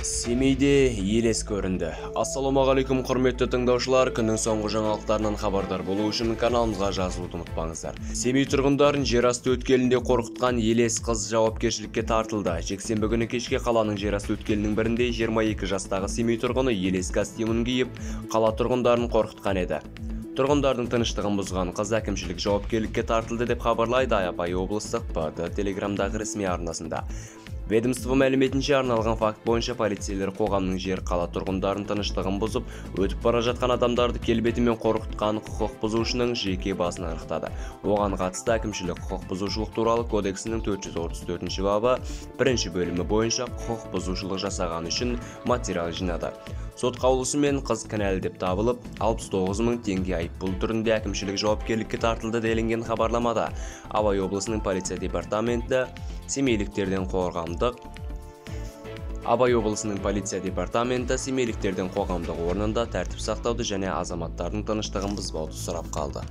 Семейде елес көрінді. Ассалаумағалейкум құрметті тыңдаушылар, күннің соңғы жаңалықтарынан хабардар болу үшін каналымызға жазылуды ұмытпаңыздар. Семей тұрғындарын жерасты өткелінде қорқытқан елес қыз жауапкершілікке тартылды. Жексенбі күні кешке қаланың жерасты өткелінің бірінде 22 жастағы семей тұрғыны елес костюмін киіп, қала тұрғындарын қорқытқан еді. Тұрғындардың тыныштығын бұзған қыз әкімшілік жауапкершілікке тартылды деп хабарлайды Абай облыстық ПД телеграмдағы ресми арнасында. Ведомство мәліметінше арналған факт бойынша полицейлер қоғамның жер қала тұрғындарын тыныштығын бұзып, өтіп бара жатқан адамдарды келбетімен қорқытқан құқық бұзушының жеке басын анықтады. Оған қатысты әкімшілік құқық бұзушылық туралы кодексінің 434 бабы 1 бөлімі бойынша құқық бұзушылық жасаған үшін материал жинады. Сот қаулысымен қыз кінәлі деп табылып, 69 мың теңге айыппұл түрінде әкімшілік жауапкершілікке тартылды делінген хабарламада. Абай облысының полиция департаменті семейліктерден қоғамдық орнында тәртіп сақтауды және азаматтардың тыныштығын бұзбауды сұрап қалды.